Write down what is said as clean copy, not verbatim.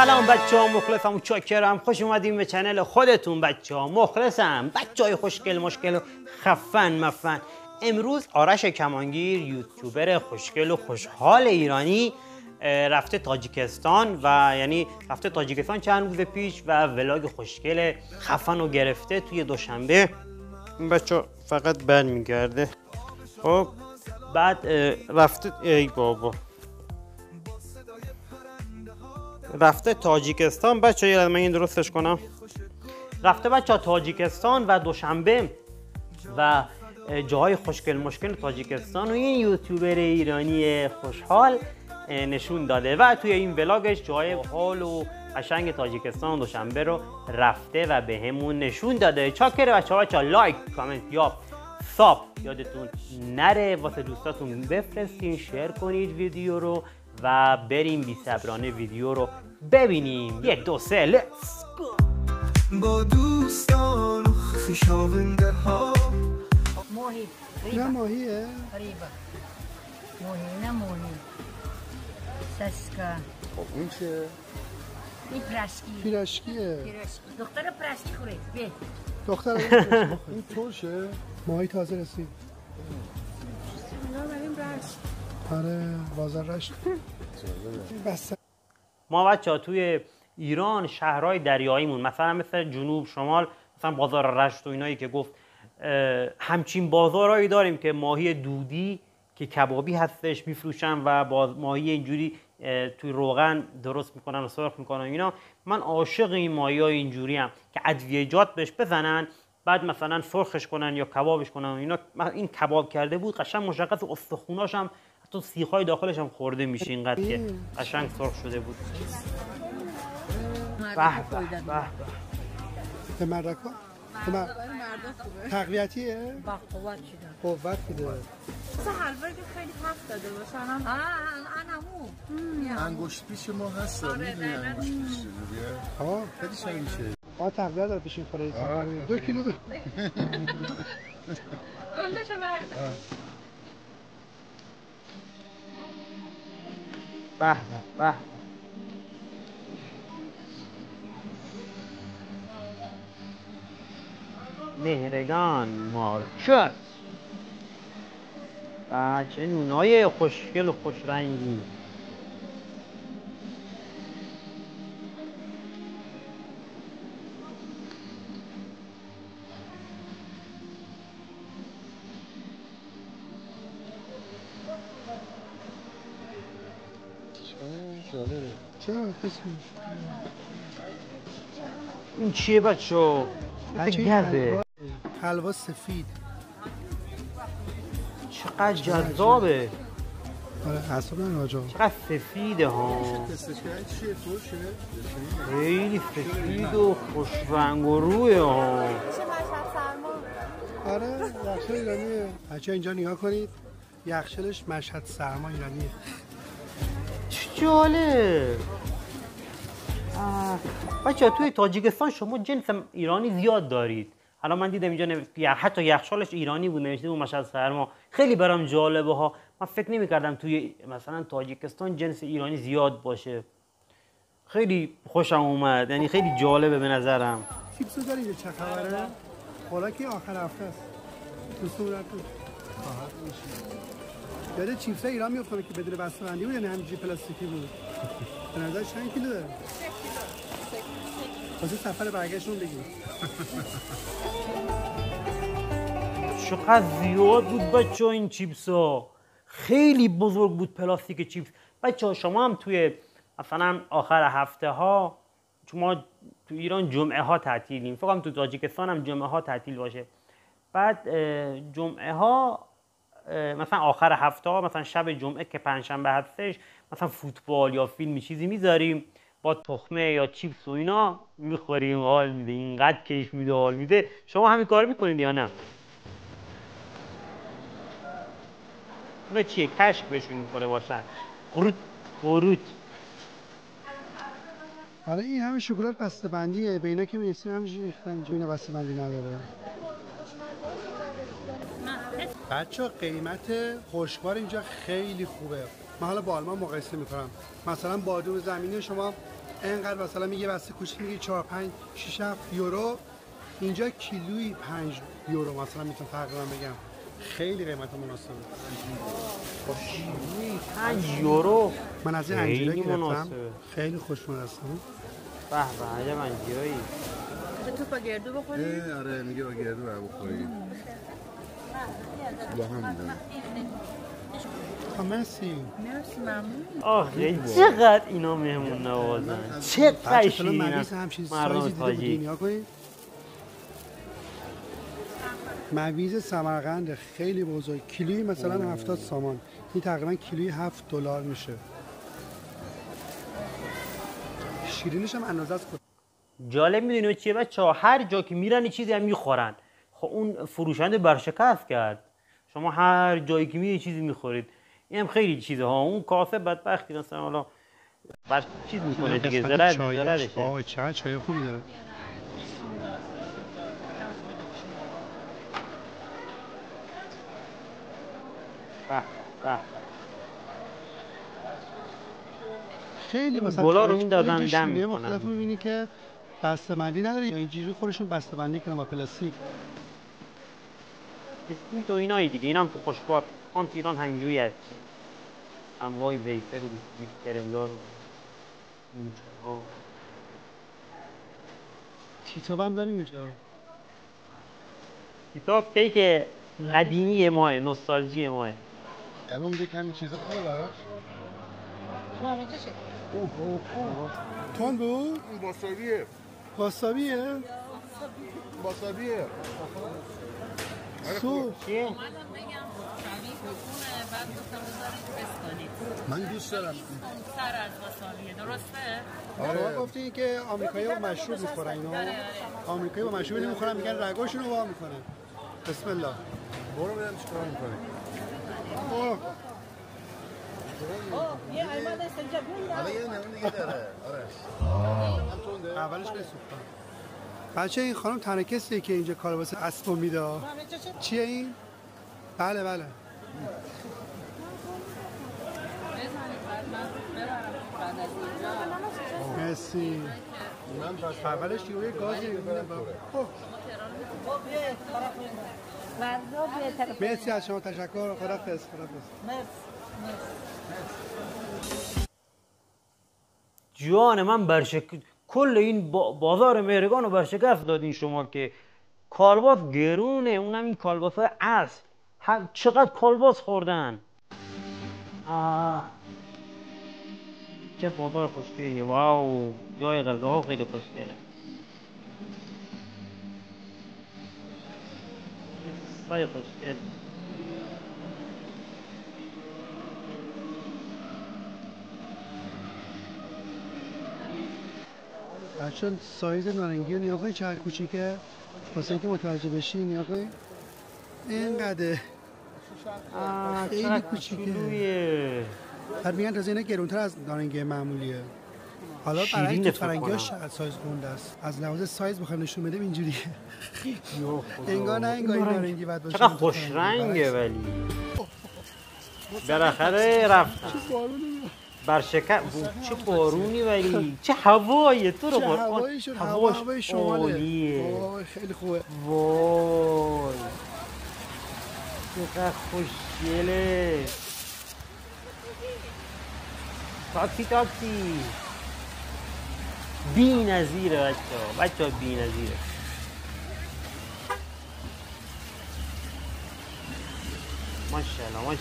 سلام بچه‌ها، مخلصم و چاکرم. خوش اومدین به چنل خودتون بچه‌ها. مخلصم بچه‌های خوشگل مشکل و خفن مفن. امروز آرش کمانگیر یوتیوبر خوشگل و خوشحال ایرانی رفته تاجیکستان و یعنی رفته تاجیکستان چند روز پیش و ولاگ خوشگل خفن رو گرفته توی دوشنبه. بچه فقط برمیگرده. خب بعد رفته ای بابا رفته تاجیکستان. بچه یه من این درستش کنم. رفته بچه تاجیکستان و دوشنبه و جاهای خوشگل مشکل تاجیکستان و این یوتیوبر ایرانی خوشحال نشون داده و توی این ولاگش جای حال و قشنگ تاجیکستان دوشنبه رو رفته و به همون نشون داده. چاکره بچه‌ها. لایک، کامنت یا ساب یادتون نره، واسه دوستاتون بفرستین، شیر کنید ویدیو رو و بریم بی صبرانه ویدیو رو ببینیم. 1 2 3 لیتس گو. با دوستان و خویشاونده ها. موهی نه ماهیه؟ ریبا موهی نه موهی سسکا. خب این چه؟ این پرشکی. پیرشکیه. دختر پرشکی خوره. بی دختر این ترشه؟ ماهی تازه رسید. نه بریم رشت. آره بازار رشت. بس ما بچه ها توی ایران شهرهای دریاییمون مثلا مثل جنوب شمال مثلا بازار رشت و اینایی که گفت همچین بازارهایی داریم که ماهی دودی که کبابی هستش میفروشن و ماهی اینجوری توی روغن درست میکنن و سرخ میکنن اینا. من عاشق این ماهی های اینجوری هم که ادویه‌جات بهش بزنن بعد مثلا سرخش کنن یا کبابش کنن اینا. این کباب کرده بود قشنگ مشخص، استخوناش هم حتی سیخ‌های داخلش هم خورده میشه اینقدر که قشنگ سرخ شده بود. به به به مردکا؟ تقویتیه؟ قوت شده. قوت میده. مثلا حلوایی که خیلی تفت داده باشن هم انگشت پیش ما هست. میدونی انگشت پیش چجوریه؟ خیلی شبیه میشه. تقویت داره پیشین خوره. 2 کیلو گندشو برد. به به مهرگان مارکت. چه نونای خوشگل و خوش رنگی. چرا قسمی؟ این چیه بچه؟ گزه. حلوا سفید. چقدر جذابه. آره اصلا ناجا. چقدر سفیده ها. خیلی سفید و خوش رنگ و رویه ها. آره یخچال ایرانیه. بچه اینجا نگاه کنید، یخچالش مشهد سرما ایرانیه. چه جالب. بچه توی تاجیکستان شما جنس ایرانی زیاد دارید. الان من دیدم اینجا حتی یخچالش ایرانی بود، نوشته بود مشهد سرما. خیلی برام جالبه ها. من فکر نمی‌کردم توی مثلا تاجیکستان جنس ایرانی زیاد باشه. خیلی خوشم اومد، یعنی خیلی جالبه به نظرم. چیپسو داری اینجا چه خبره؟ خوراکی آخر هفته است. تو صورتون خواهد میشه. یاد چیپس ایران میافتم که بدون بسته‌بندی بود، یعنی همینجوری پلاستیکی بود. به نظر چند کیلو داره؟ واسه سفر برگشتون بگیم. چقدر زیاد بود بچه این چیپس ها. خیلی بزرگ بود پلاستیک چیپس. بچه ها شما هم توی مثلا آخر هفته ها، چون ما تو ایران جمعه ها تعطیلیم، فکر کنم تو تاجیکستان هم جمعه ها تعطیل باشه. بعد جمعه ها مثلا آخر هفته ها، مثلا شب جمعه که پنجشنبه هستش، مثلا فوتبال یا فیلمی چیزی میذاریم با تخمه یا چیپس و اینا میخوریم، حال میده. اینقدر کیف میده، حال میده. شما همین کار میکنید یا نه؟ اونا چیه؟ کشک بهشون میخوره باشن. قروت. آره این همه شکلات بسته‌بندیه. به اینا که می‌رسیم همینجوری ریختن اینجا. اینا بسته‌بندی نداره. بچه قیمت خوشبار اینجا خیلی خوبه. من حالا با آلمان مقایسه میکنم. مثلا بادوم زمینی شما اینقدر مثلا میگه بسته کوچیک میگه 4 5 6 7 یورو، اینجا کیلویی 5 یورو مثلا میتونم تقریبا بگم. خیلی قیمت مناسبه. 5 یورو من از این خیلی انجیره گرفتم، مناسبه. خیلی خوشمزه است. به به عجب انجیرایی. تو با گردو بخوری؟ آره میگه با گردو باید بخوری. با هم میدونم. مرسی. مرسی ممنون. آخه چقدر اینا مهمون نوازن، چقدر بچه شیرین ممیز است هم چیز مردم سایزی دیده بودی، تاجیک. نیا کنید. مویز سمرقند خیلی بزرگ، کیلویی مثلا 70 سامان، این تقریبا کیلویی 7 دلار میشه. شیرینش هم اندازه است. جالب میدونی چیه بچه‌ها؟ هر جا که میرن یه چیزی هم میخورن. خب اون فروشنده برشکست کرد. شما هر جایی که میری چیزی میخورید. این هم خیلی چیزه ها. اون کاسه بدبختی مثلا حالا بر چیز میکنه دیگه، ضررشه. آه چقدر چای خوبی داره. به به. خیلی مثلا گلا رو میندازن اینجا دم شیرینی میکنن. مختلف می‌بینی که بسته‌بندی نداره یا اینجوری خودشون بسته‌بندی کردن با پلاستیک. این تو اینایی دیگه، اینا هم تو خوشبار آن ایران همینجوری هست. انواع ویفر و بیسکویت کرمدار و نوچه‌ها. تیتوب هم داریم اینجا. کتاب کیک قدیمی ماه، نوستالژی ماه. الان دیگه کمی چیزا خوبه براش. تون بود؟ این واسابیه. واسابیه؟ واسابیه. سو چیه؟ من دوست دارم. سر از واسابیه درسته؟ شما گفتی که آمریکایی‌ها با مشروب میخورن اینو. آمریکایی‌ها با مشروب نمیخورن، میگن رگاشونو وا میکنن. بسم الله. برو ببینم چیکار می‌کنی. اوه حالا یه نمونه دیگه داره. آره. اولش بسوختم. بچه این خانم تنها کسیه که اینجا کار واسه اسبو میده. چیه این؟ بله بله. مرسی. اولش یه گازی میبینه. مرسی از شما، تشکر. خداحافظ. جان من کل این بازار مهرگان رو برشکست دادین شما که کالباس گرونه، اونم این کالباس اصل. چقدر کالباس خوردن. چه بازار خوشگلیه. واو، جای غذاها خیلی خوشگله. خیلی خوشگل. بچه سایز نارنگی رو نیا کنید چقدر کوچیکه، واسه اینکه متوجه بشی. نیا کنید اینقدره، خیلی کوچیکه. بعد میگن تازه اینا گرونتر از نارنگی معمولیه. حالا برای تو فرنگی‌هاش چقدر سایز گنده است. از لحاظ سایز بخوام نشون بدم اینجوریه. انگار نه انگار این نارنگی بعد باشه. چقدر خوش رنگه ولی. بالاخره رفتم. چه بارونی ولی چه هوایی تو رو هوایی شد. هوای شماله. وای خیلی خوبه. وای چقدر خوشگله. تاکسی بی نظیره بچه ها بی نظیره. ماشاءالله